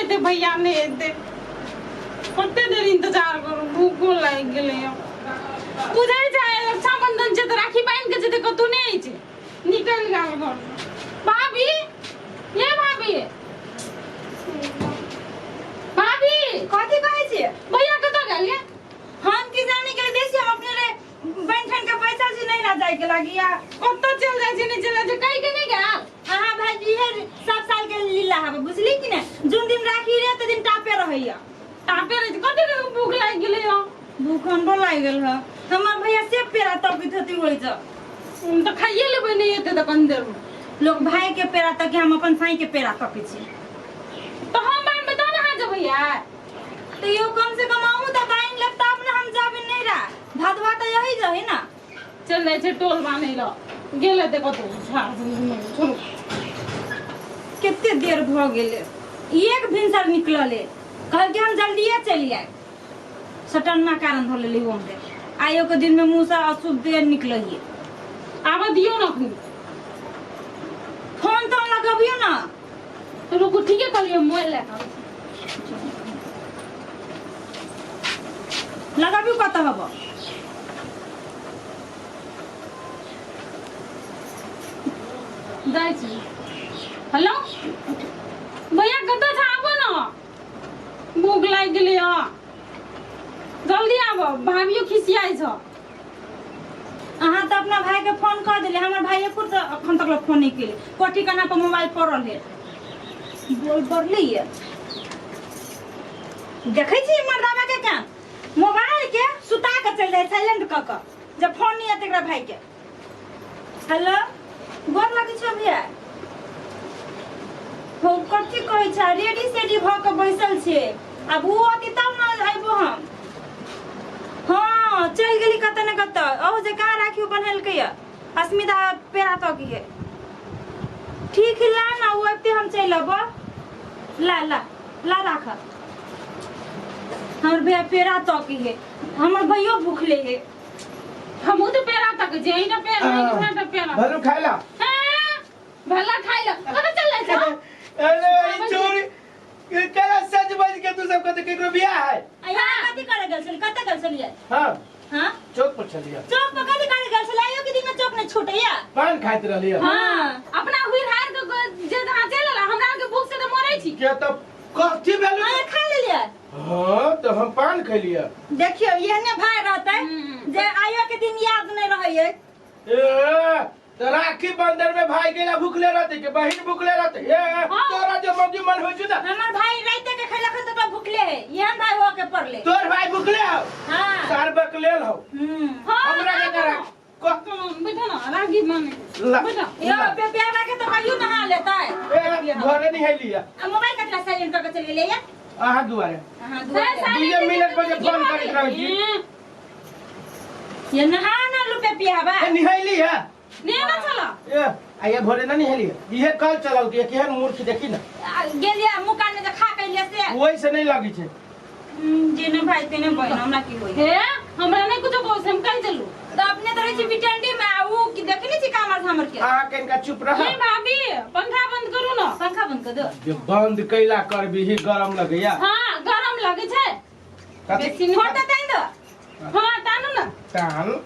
थे भैया नहीं थे कते देर इंतजार करू भूखो लाग गेले बुझाई जाए रक्षाबंधन छे त राखी बांध के जे कतु नहीं छे निकल गेल घर भाभी ये भाभी भाभी कथी कहै छी भैया कत गेल हम की जाने के देसी हम अपने रे बैंठन के पैसा से नहीं ना जाए के लागी या कत चल जाय छे नहीं चल जाय कई के नहीं गेल हां भाई ये 7 साल के लीला है बुझली कि ने जोन दिन राखी रे त दिन टापे रहैया टापे रे कते भूख लाग गेले भूख हमरो लाग गेल ह हमर भैया से पेरा तपित होती होई छ तो खाइए लेबै नहीं एते त कन देर लोग भाई के पेरा तक हम अपन साई के पेरा तपे छी तो हम बान बता ना जा भैया तो यो कम से कम आऊं त बाइन ले तब ना हम जाबे नहीं रा भातवा त यही जहे ना चल जाय छे टोल बानै ल गेले ते कतो झाड़ छोड़ कितने देर भ गेले एक भिनसर निकलले कहल के हम जल्दीए चली आए सटन्ना कारण धो लेली हम दे आयो के दिन में मुंह से अशुभ देर निकलही आवा दियो ना अपनी फोन तो लगाबियो ना तो रुको ठीक है करियो मोबाइल ले लगाबियो कत हबो जाय छी हेलो भैया कत छ आबो ना भूख लाग गेले जल्दी आबो भाभियो खिसियाई छ अहाँ तो अपना भाई के फोन कर दिले हमर भाई एको तो अखन तक फोन नहीं केले कोठी कना पर मोबाइल पड़ल है बोल पड़ली है देखै छी मर्दावा के काम मोबाइल के सुता के चल जाय साइलेंट क क जब फोन नहीं आते एकरा भाई के हेलो गोर लगे छ भैया हो कथि कहै छ रेडी सेडी भ के बैसल छे अब वो अति तब ना आइबो हम हां चल गेली कत न कत ओ जे का राखियो बनल के अस्मिता पेरा तो की है ठीक ला ना वो अते हम चल अब ला ला ला राख हमर भैया पेरा तो की है हमर भैयो भूखले है हमहु तो पेरा तक जेई ना पेरा नहीं तो पेरा भलू खाइला भला खाइला कत चल जाय छ अरे चोरी ये केला सज बज के तू सब कत केकरो बियाह है आया कथि करे गेल छल कत गेल छलिए हां हां चौक पर चलिया चौक पर कथि करे गेल छल आयो के दिन में चौक नहीं छूटैया पान खाइत रहलिए हां अपना हुई हार के जे धा चल हमरा के भूख से तो मरै छी के तो कथि भेलु आया खा लेलिए हां तो हम पान खैलिए देखियो येने भाई रहते जे आयो के दिन याद नहीं रहै ए तो राखी बंधन में भाई गेला भूखले रहते के बहन भूखले रहते ए तोरा जो मौजी मन होय छु ना हमर भाई राते के खैला खन तो भूखले है येन भाई हो के पड़ले तोर भाई भूखले हो हां सार बकलेल हो हमरा के करा को बेटा ना रागी माने बेटा यो प्यारा के तो कहियो नहा लेता है ए घरे नहीं है लिया मोबाइल कतला साइलेंट करके चले ले या आहा दुआरे हां 2 मिनट बजे फोन करत रहै छी ये नहा ना रुपए पियाबा ए निहैली है ने ना चला ए आया भोरे ना निहैली इहे कल चलाउ के केहन मूर्ख देखी ना गेलिया मुकान में खा के ले से ओइ से नहीं लागी छे जेने भाई तेने बहन हमरा की होई हे हमरा नहीं कुछ बोल हम कहि देलु तो अपने तरह से बिटंडी में वो की देखली छी कामर हमर के आ केनका चुप रह हे भाभी पंखा बंद करू ना पंखा बंद कर दो जे बंद कैला करबी ही गरम लगैया हां गरम लगे छे कथि फोटो ताई दो हां तानु ना तान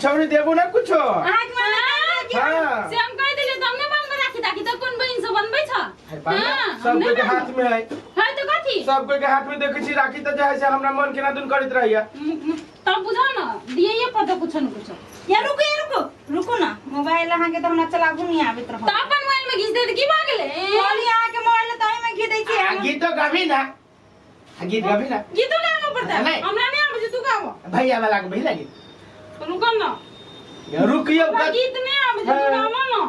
छौरी देबो ना कुछो आज में हां से हम कहि देले तुमने बंद राखी ताकि त कोन बहिन से बनबै छ सब कोई के हाथ में है है तो कथि सब कोई के हाथ में देखै छी राखी त जाय से हमरा मन केना दुन करैत रहैया तब बुझा ना दिए ये पता कुछ न कुछ या रुको ना मोबाइल अहाँ के तो हमरा चलाबू नहीं आबित रहो त अपन मोबाइल में घिस दे त की भ गेले बोली अहाँ के मोबाइल ताई में घी दै छी गीत तो गाबी ना गीत गाबी ना गीत गाना पड़ता है हमरा नहीं आबे तू गावो भैया वाला के भई लगी रुको ना रुकियो गीत नहीं आबे तू गावो ना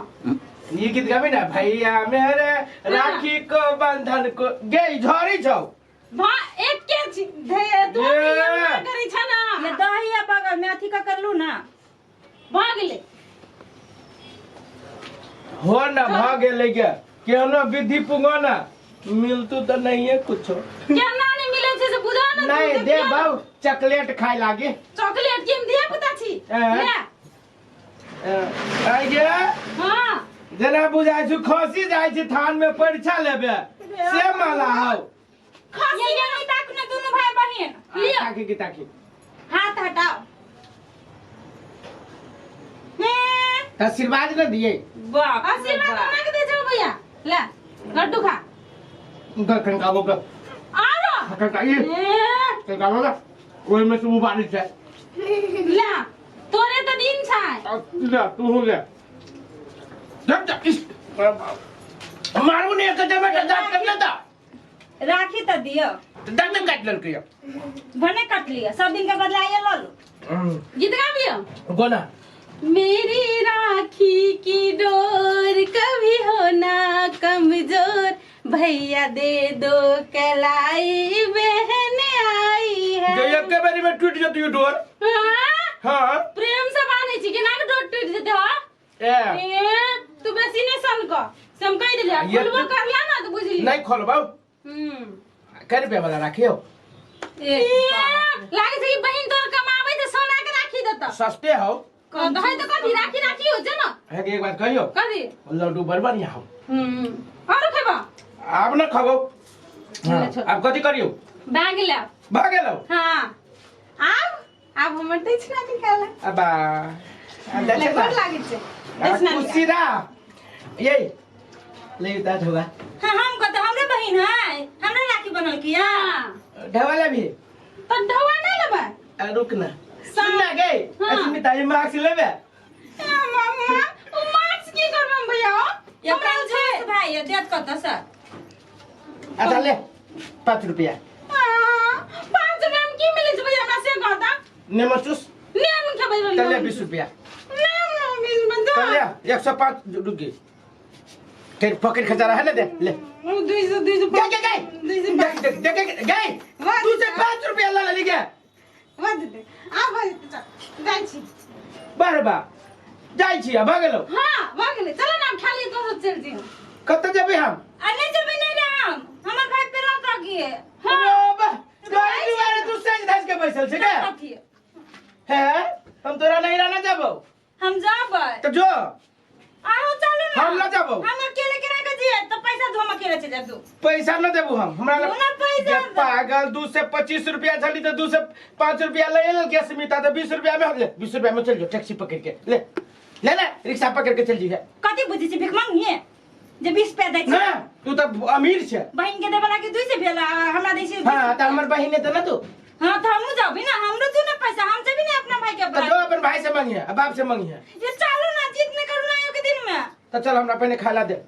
ये गीत गाबी ना भैया मेरे राखी को बंधन को गई झोरी छौ भा एक के तू नियम करी छ ना ये दहिया बगल में अथी का करलू ना भागले हो ना भागे ले गया केनो विधि पुंगना मिलतू तो नहीं है कुछ क्या ना नहीं मिले छे से बुझा ना नहीं दे बाऊ चॉकलेट खाए लागे चॉकलेट केम दिया पता छी ले आइ गे हां जना बुझाइ छु खसी जाइ छी थान में परीक्षा लेबे से माला हो ये नहीं ताक ना दोनों भाई बहन लियो ताकी की ताकी हाथ हटाओ आशीर्वाद न दिए बाप आशीर्वाद ना के दे जाओ भैया ले लड्डू खा गखन का बोका आरो गखन का ये ते का बोका ओइ में से मुबारक है ले तोरे तो दिन छाय ले तू हो ले जब तक इस मारू ने एक जमे का दांत कर लेता राखी तो दियो दांत काट लल के भने काट लिया सब दिन के बदला ये लो लो गीत गाबियो गोना मेरी राखी की डोर कभी हो ना कमजोर भैया दे दो कलाई बहन आई है जो एक के बारी में टूट जाती है डोर हाँ? हां प्रेम से बांधे छी केना के डोर टूट जेते हो ए तू बेसी ने सन को सम कह देलिया ये खुलबो तू- करला ना तो बुझली नहीं खोलबाऊ कै रुपया वाला राखियो लागे छै कि बहिन तोर कमाबै त सोना के राखी देत सस्ते हो तो है तो कथी राखी राखी हो जना है कि एक बात कहियो कथी लड्डू बड़ बढ़िया हो और खेबा आप न खाबो हाँ, अच्छा। आप कथी करियो बैग ले भाग गेलो हां अब हमर दक्षिणा निकाल अबा ले गोर लागे छै दक्षिणा खुशी रा ये ले ता होगा हां हम को तो हमरे बहन है हमरे राखी बनल किया हां ढवाला भी तो ढवा नहीं लेबे रुक ना सुन ना गई हाँ। अस्मिता ये मार्क्स लेबे मम्मा ओ मार्क्स की करबम भैया ये कंजूस भाई ये देत कत सर अच्छा ले 5 रुपया 5 रुपया में की मिले छै भैया हमरा से कहता नेमचूस नेम खेबै चल 20 रुपया नेम 20 बंदा चल ले 105 रुक गई तेरे पॉकेट खजाना है ना दे ले 200 गई गई तू से 5 रुपया ला ले गया वाद दे आ भाई जाई छी बार बा जाई छी भाग गेलो हां भाग ले चलो ना खाली तो चल जी कत जेबे हम अने जब नहीं राम हमर भाई पे लौट आ गए हां बा गाड़ी वाले तू सज धस के बैसल छे के है हम तोरा नहीं रहना जाबो हम जाबै तो जो आओ चलो ना हम ना जाबो हम अकेले केना के जिए तो पैसा दो हम अकेले चले जाबो पैसा न देबो हम हमरा दो ना पैसा जब पागल 2 से 25 रुपया छली तो 2 से 5 रुपया ले ले के स्मिता तो 20 रुपया में हम ले 20 रुपया में चल जो टैक्सी पकड़ के ले ले ले रिक्शा पकड़ के चल जी है कथि बुझी छी भिख मांगिए जे 20 पे दै छी ना तू तो अमीर छे बहन के देबला के 2 से भेला हमरा दै छी हां तो हमर बहिन ने तो ना तू हां तो हमहु जाबी ना हमरो तू ना पैसा हम जेबी ना अपना भाई के तो जो अपन भाई से मांगिए बाप से मांगिए ये चालू ना जीत ने करू ना के दिन में तो चल हमरा पहले खाला दे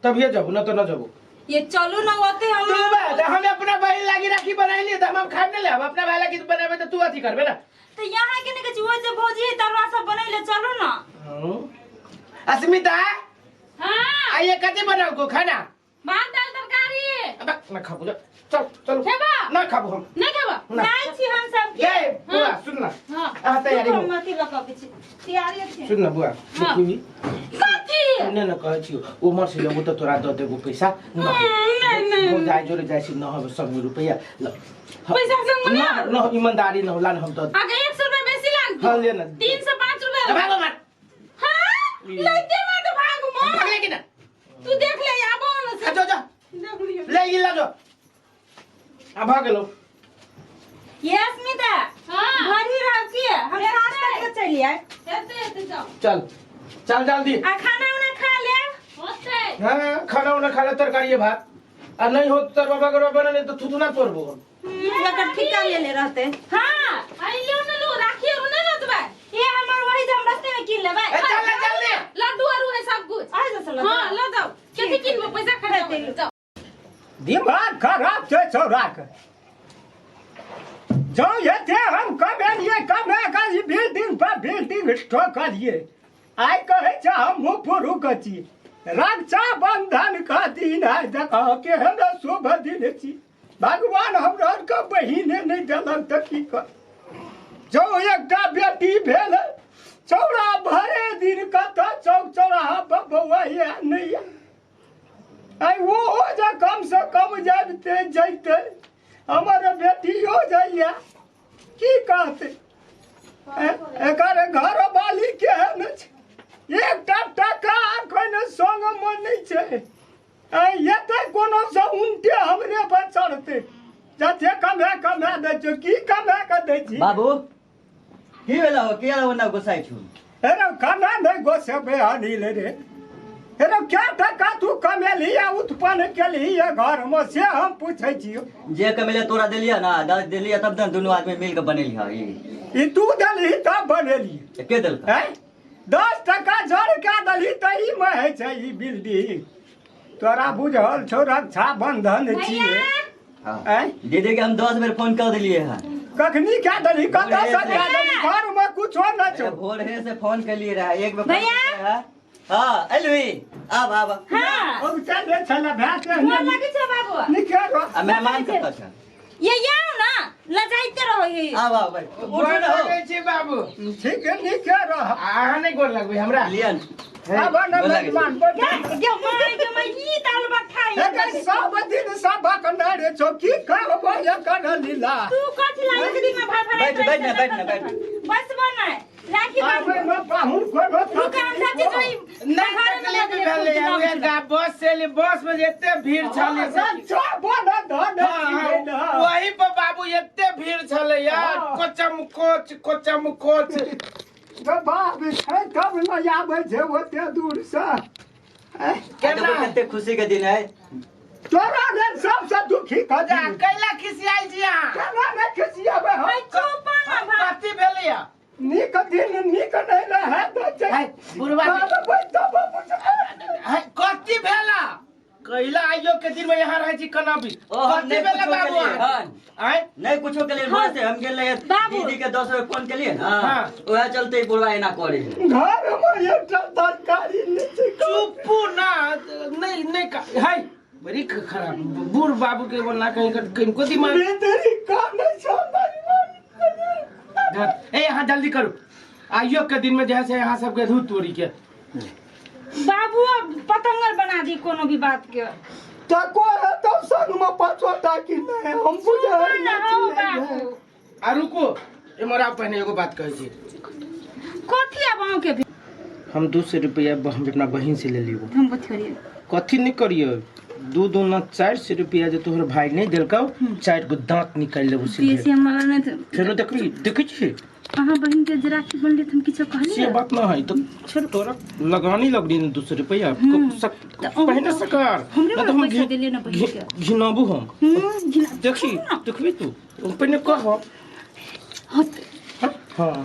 तब ये जाबो ना तो ना जाबो ये चलू ना होते हम तू बात हम अपना बहिन लागी राखी बनाई लिए तो हम खाने ले हम अपना भाई लागी बनाबे तो तू अथी करबे ना तो यहाँ के ने के वो जे भौजी तरवा सब बनैले चलू ना अस्मिता हां आइए कते बनाओ को खाना भात दाल तरकारी अब ना खाबो चल चल खेबा ना खाबो हम नहीं खेबा ना। जाई छी हम सब ये बुआ सुन ना हां आ तैयारी हो मती लगा के छी तैयारी छै सुन ना बुआ हाँ। देखी कथी ने न कहै छी उमर से लेबो तो तोरा दऽ देबो पैसा ना नहीं हो जाय जोरे जाय छी न हो 100 रुपया ल पैसा संग ना न ईमानदारी न होला न हम तो आगे 100 रुपया बेसी लाग हां ले ना 3 से 5 रुपया भागो मत हां लइते मत भाग मो भाग ले कि ना तू देख ले आबो न से जा जा देख लियो ले ई ला जो आ भाग लो ये स्मिता हां भरी रह के हम साथ तक चलिए हेते जाओ चल चल जल्दी आ खाना उना खा ले होते हां खाना उना खा ले तरकारी भात आ नहीं हो तर बाबा गरबा बनाने तो थुथुना तोड़बो लकड़ ठिका ले रहते हां आई लो न लो राखी और नहीं रतबा ये हमर वही जे हम रस्ते में किन लेबै ए चल जल्दी लड्डू और है सब कुछ आ जा चलो हां लो जाओ कथी किनबो पैसा खर्च जाओ दिमाग खराब छै चौराक जो ये हम कमेलिए कमे कर बिल्डिंग पर बिल्डिंग ठोकलिए आइ कहै छै हम मुफुरु कची रक्षा बंधन का दिन है देखो केहन शुभ दिन छी भगवान हमरा के बहिने नहीं देलक त की कर जो एकटा बेटी भेल चौरा भरे दिन कत चौक चौराहा पर बौआ या नहीं आई वो हो जा कम से कम जाते जैते हमारे बेटियो जाइए की कहते एकर घर वाली केहन छै एकटा टका कोन संग में नहीं छै ये तो कोनो से उनटे हमरे पर चढ़ते जथे कमे दै छो की कमे के दै छी बाबू की भेला हो किया ओना गोसाई छु अरे कमे नहीं गोसेबे अनिल रे अरे क्या टका तू कमेली या उत्पन्न केली ये घर में से हम पूछै छियो जे कमेले तोरा देलिया ना दस देलिया तब न दोनों आदमी मिल के बनेलिया ई तू देली तब बनेली के देल हैं 10 टका जड़ का दली त ई में है छै ई बिल्डिंग तोरा बुझल छौ रक्षा बंधन छिए हां दीदी के हम 10 बेर फोन कर दिलिए हां कखनी क्या दली कदा से क्या दली घर में कुछो न छौ भोर हे से फोन कर लिए रहा एक बेर भैया हां अलवी आब हां अब चल छला भात मोर लागे छै बाबू निकेरो आ मेहमान कत छ ये आओ ना लजाइते रहो ये आब भाई गोर लगै छी बाबू ठीक है निकेरो अहाँ नहीं गोर लगबै हमरा लियन अब न मेहमान क्या मारे के मैं ई दाल बखाई ए सब दिन सब कनारे छौ की कहबो ये कर लीला तू कथि लागे दिन में भाई बैठ बस बना राखी आबे में पाहुन कोइ तू काम साथी जोई नहीं तकलीफ भेले उहे गा बस से ले बस में एते भीड़ छले अच्छा बोल धन वही पर बाबू एते भीड़ छले यार कोचम कोच बाप छै तब न आबै छै ओते दूर से केना कते खुशी के दिन है तोरा ने सबसे दुखी क जा कैला खिसियाई छी अहाँ केना ने खिसियाबे हम भाई चुप ना भाई कथी भेले या नीक दिन नीक नहीं रहे तो छै बुढ़वा कथी भेला कैला आइयो के दिन में यहाँ रहे छी कनाबी कथी भेला बाबू आय नहीं कुछो के लिए बोले से हम गेल रहे दीदी के 10 बेर फोन के लिए ना ओहे चलते बुढ़वा एना करे घर में एकटा तरकारी नहीं छै चुप ना नहीं हाय बड़ी खराब बूढ़ बाबू के बोलना कहीं को दिमाग तेरी काम नहीं छौ ए यहाँ जल्दी करो आइयो के दिन में जैसे यहाँ सबके दूध तोड़ी के बाबू पतंगर बना दी कोनो भी बात के तको है तो संग में पछोटा की नहीं हम बुझै ना हो बाबू आ रुको इमरा पहले एगो बात कहै छी कथि अब हम के भी हम 200 रुपया हम अपना बहन से ले लियो हम बत करिए कथी नहीं करियो 400 रुपया जो तोहर भाई नहीं देलकौ 4 गो दांत निकाल लेबो पैसे हमरा नहीं थे फेरो देखै छी अहाँ बहन के जे राखी बनले हम किछो कहली से बात ना है तो छोड़ तोरा लगानी लगनी 200 रुपया पहले सकार हमरे तो हम पैसा देलिए ना बहन के घिनाबू हम घिना देखी देखबी तू पहले कह हत हाँ